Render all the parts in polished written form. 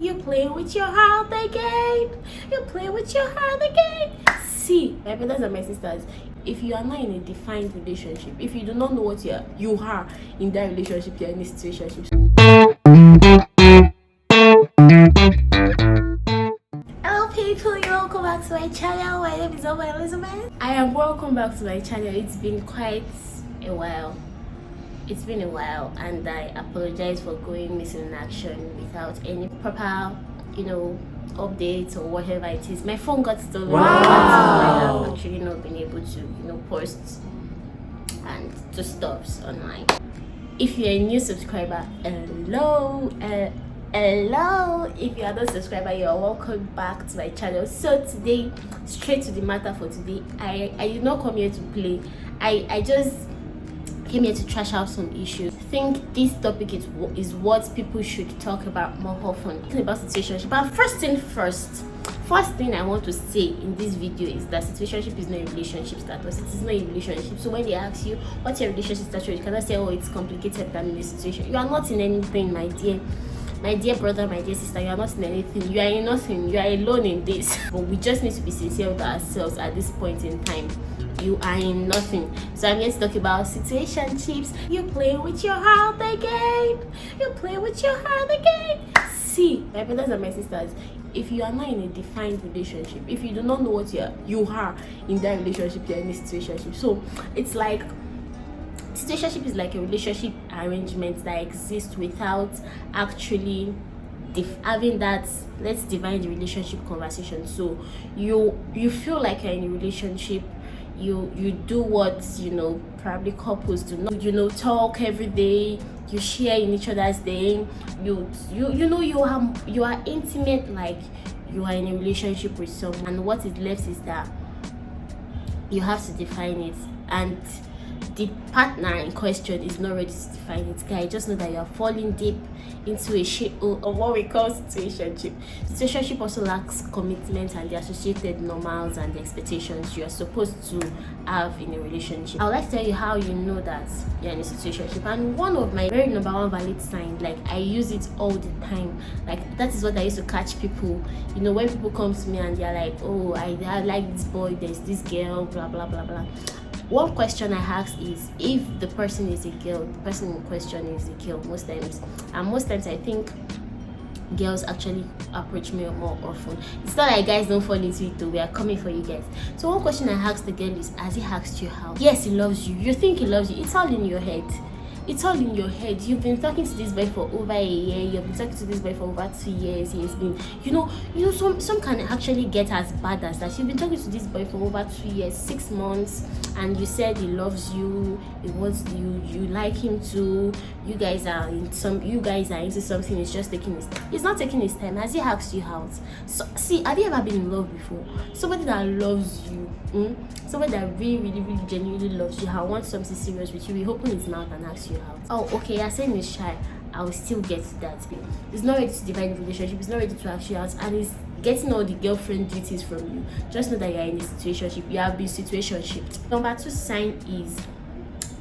You play with your heart again. You play with your heart again. See, my brothers and my sisters, if you are not in a defined relationship, if you do not know what you are in that relationship, you're in a situationship. Hello people, you're welcome back to my channel. My name is Elizabeth. I am welcome back to my channel. It's been quite a while. It's been a while, and I apologize for going missing in action without any proper, updates or whatever it is. My phone got stolen. Wow. That's why I've actually not been able to, post and do stuffs online. If you're a new subscriber, hello. If you are not a subscriber, you are welcome back to my channel. So today, straight to the matter for today, I did not come here to play. I just came here to trash out some issues. I think this topic is what people should talk about more often. Talking about situationship. But first thing I want to say in this video is that situationship is not a relationship status. It is not a relationship. So when they ask you what's your relationship status, you cannot say, oh, it's complicated than a situation. You are not in anything, my dear brother, my dear sister. You are not in anything. You are in nothing. You are alone in this. But we just need to be sincere with ourselves at this point in time. You are in nothing. So I'm here to talk about situationships. You play with your heart again. You play with your heart again. See, my brothers and my sisters, if you are not in a defined relationship, if you do not know what you are in that relationship, you're in a situationship. So it's like situationship is like a relationship arrangement that exists without actually having that let's divine the relationship conversation. So you feel like you're in a relationship. You do what probably couples do, talk every day, you share in each other's day, you are intimate, like you are in a relationship with someone, and what is left is that you have to define it, and the partner in question is not ready to define it. Guys, just know that you are falling deep into a shithole of what we call situationship. Situationship also lacks commitment and the associated normals and the expectations you are supposed to have in a relationship. I would like to tell you how you know that you're in a situationship, and one of my very number one valid signs, like I use it all the time, like that is what I used to catch people, when people come to me and they're like, oh, I like this boy, there's this girl, blah blah blah blah. One question I ask is if the person is a girl, the person in question is a girl most times. And most times I think girls actually approach me more often. It's not like guys don't fall into it though. We are coming for you guys. So one question I ask the girl is, has he asked you out? Yes, he loves you. You think he loves you. It's all in your head. It's all in your head. You've been talking to this boy for over a year. You've been talking to this boy for over 2 years. He's been, some can actually get as bad as that. You've been talking to this boy for over 2 years, 6 months, and you said he loves you, he wants you like him too. You guys are into something. He's just taking his time. He's not taking his time. Has he asked you out? So see, have you ever been in love before? Somebody that loves you, somebody that really, really, really genuinely loves you, and wants something serious with you, he open his mouth and asks you out. Oh, okay, you're saying he's shy. I will still get to that. He's not ready to divide the relationship. He's not ready to ask you out, and he's getting all the girlfriend duties from you. Just know that you're in a situationship. You have been situationshipped. Number 2 sign is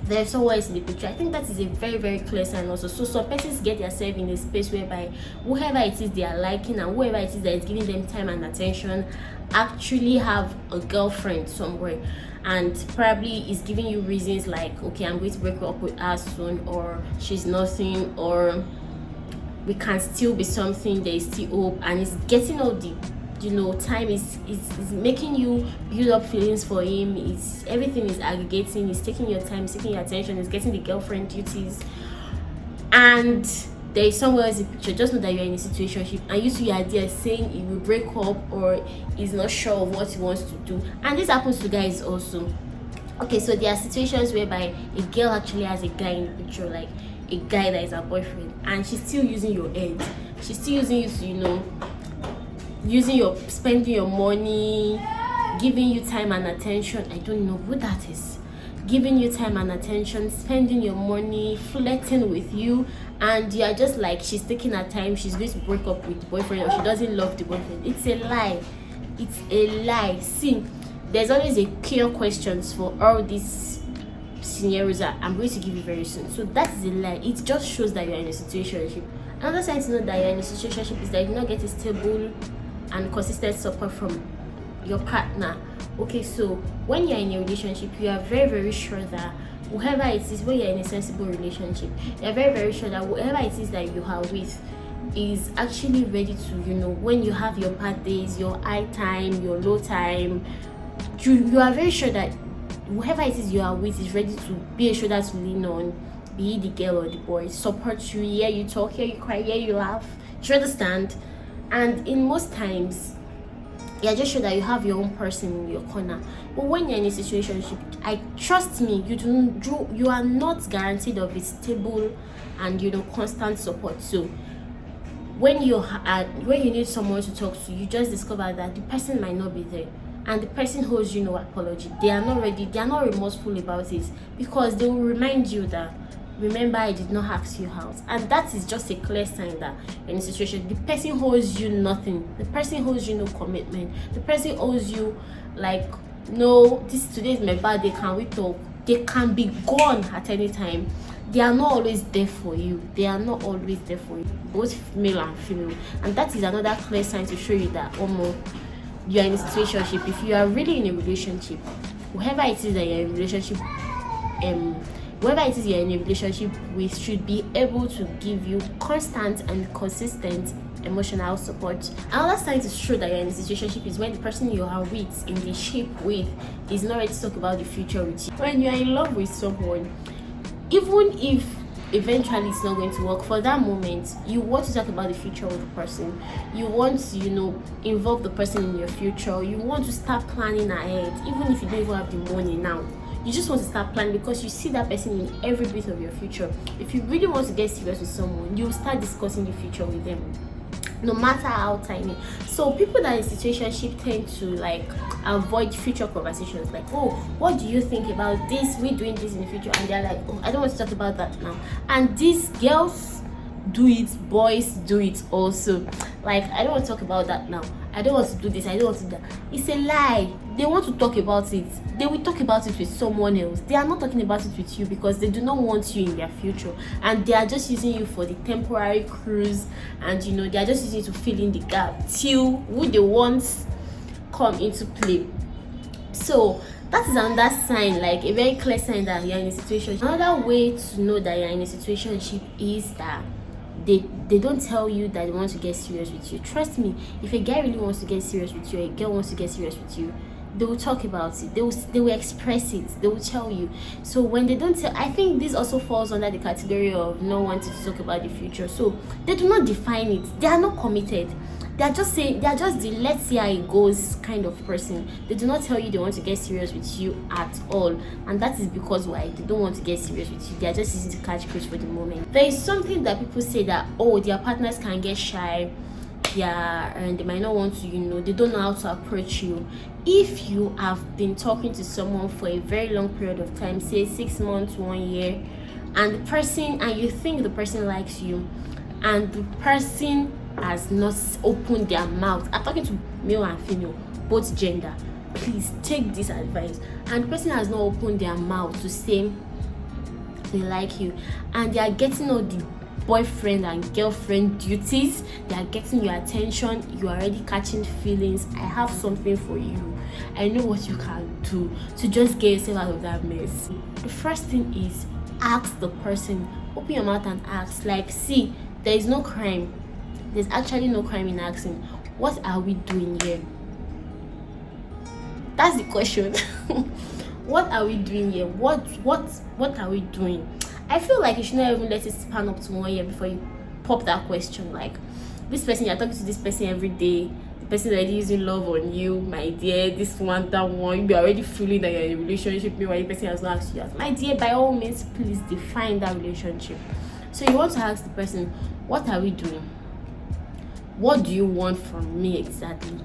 there's someone in the picture. I think that is a very, very clear sign also. So some persons get themselves in a space whereby whoever it is they are liking and whoever it is that is giving them time and attention actually have a girlfriend somewhere, and probably is giving you reasons like, okay, I'm going to break up with her soon, or she's nothing, or we can still be something, there is still hope, and it's getting all the time is making you build up feelings for him. Everything is aggregating. He's taking your time, taking your attention. He's getting the girlfriend duties, and there is somewhere else in the picture. Just know that you're in a situationship, and you two are there saying he will break up or he's not sure of what he wants to do. And this happens to guys also. Okay, so there are situations whereby a girl actually has a guy in the picture, like a guy that is her boyfriend, and she's still using your head. She's still using you to spending your money, giving you time and attention. I don't know who that is. Giving you time and attention, spending your money, flirting with you, and you are just like, she's taking her time, she's going to break up with the boyfriend, or she doesn't love the boyfriend. It's a lie. It's a lie. See, there's always a clear questions for all these scenarios that I'm going to give you very soon. So that is a lie. It just shows that you're in a situationship. Another sign to know that you're in a situationship is that you do not get a stable and consistent support from your partner. Okay, so when you're in a relationship, you are very, very sure that whoever it is, when you're in a sensible relationship, you're very, very sure that whoever it is that you are with is actually ready to, when you have your bad days, your high time, your low time, you are very sure that whoever it is you are with is ready to be a shoulder to lean on, be it the girl or the boy, support you, hear you talk, hear you cry, hear you laugh. Do you understand? And in most times, you're just sure that you have your own person in your corner. But when you're in a situationship, trust me, you are not guaranteed of a stable and constant support. So when you need someone to talk to, you just discover that the person might not be there, and the person owes you no apology. They are not ready, they are not remorseful about it, because they will remind you that, remember, I did not ask you out. And that is just a clear sign that in a situation, the person owes you nothing. The person owes you no commitment. The person owes you, like, no, today is my bad day, can we talk? They can be gone at any time. They are not always there for you. They are not always there for you, both male and female. And that is another clear sign to show you that, you are in a situationship. If you are really in a relationship, whoever it is that you're in a relationship, whoever it is you're in a relationship with should be able to give you constant and consistent emotional support. Another sign to show that you're in a situationship is when the person you are with, in the ship with, is not ready to talk about the future with you. When you're in love with someone, even if eventually it's not going to work, for that moment you want to talk about the future with the person. You want to involve the person in your future. You want to start planning ahead, even if you don't even have the money now. You just want to start planning because you see that person in every bit of your future. If you really want to get serious with someone, you'll start discussing the future with them, no matter how tiny. So people that in situationship tend to avoid future conversations, like, oh, what do you think about this, we doing this in the future? And they're like, oh, I don't want to talk about that now. And these girls do it, boys do it also. Like, I don't want to talk about that now, I don't want to do this, I don't want to do that. It's a lie. They want to talk about it, they will talk about it with someone else. They are not talking about it with you because they do not want you in their future, and they are just using you for the temporary cruise, and they are just using you to fill in the gap till who they want come into play. So that is another sign, like a very clear sign that you're in a situation. Another way to know that you're in a situationship is that they don't tell you that they want to get serious with you. Trust me, if a guy really wants to get serious with you, or a girl wants to get serious with you, they will talk about it, they will express it, they will tell you. So when they don't tell, I think this also falls under the category of not wanting to talk about the future. So they do not define it, they are not committed. They are just saying, they are just the let's see how it goes kind of person. They do not tell you they want to get serious with you at all. And that is because why? They don't want to get serious with you. They are just easy to catch cruise for the moment. There is something that people say that, oh, their partners can get shy, and they might not want to, they don't know how to approach you. If you have been talking to someone for a very long period of time, say 6 months, 1 year, and you think the person likes you, and the person has not opened their mouth, I'm talking to male and female, both gender, please take this advice, and the person has not opened their mouth to say they like you, and they are getting all the boyfriend and girlfriend duties, they are getting your attention, you are already catching feelings, I have something for you, I know what you can do to just get yourself out of that mess. The first thing is ask the person. Open your mouth and ask. Like, see, there is no crime, there's actually no crime in asking, what are we doing here? That's the question. What are we doing here? What are we doing? I feel like you should not even let it span up to 1 year before you pop that question. Like, this person, you're talking to this person every day, the person already using love on you, my dear, this one, that one, you're already feeling that you're in a relationship, meanwhile the person has not asked you out. My dear, by all means, please define that relationship. So you want to ask the person, what are we doing? What do you want from me exactly?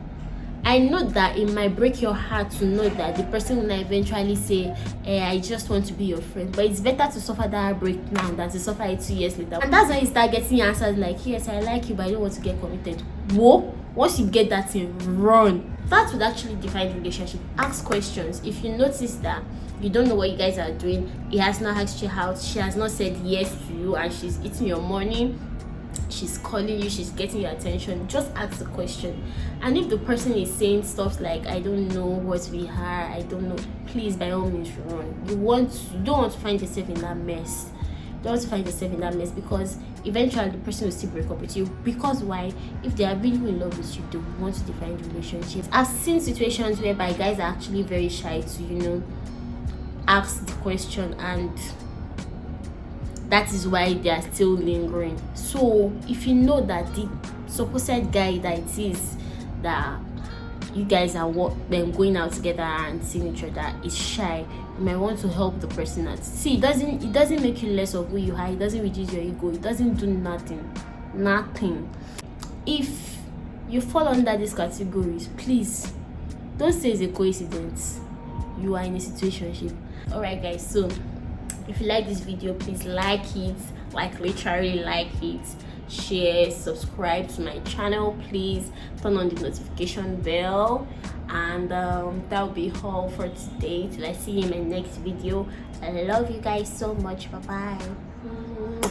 I know that it might break your heart to know that the person will eventually say, I just want to be your friend. But it's better to suffer that break now than to suffer it 2 years later. And that's when you start getting answers like, yes, I like you, but I don't want to get committed. Whoa, once you get that thing, run. That would actually define the relationship. Ask questions. If you notice that you don't know what you guys are doing, he has not asked you out, she has not said yes to you, and she's eating your money, she's calling you, she's getting your attention, just ask the question. And if the person is saying stuff like, I don't know what we are, I don't know, please by all means run. You don't want to find yourself in that mess. You don't want to find yourself in that mess, because eventually the person will still break up with you. Because why? If they are really in love with you, they want to define the relationship. I've seen situations whereby guys are actually very shy to ask the question, and that is why they are still lingering. So if you know that the supposed guy that it is that you guys are going out together and seeing each other is shy, you might want to help the person out. See, it doesn't make you less of who you are, it doesn't reduce your ego, it doesn't do nothing. If you fall under these categories, please don't say it's a coincidence. You are in a situationship. Alright guys, so if you like this video, please like it, like literally like it, share, subscribe to my channel, please turn on the notification bell, and that'll be all for today. Till I see you in my next video. I love you guys so much. Bye bye.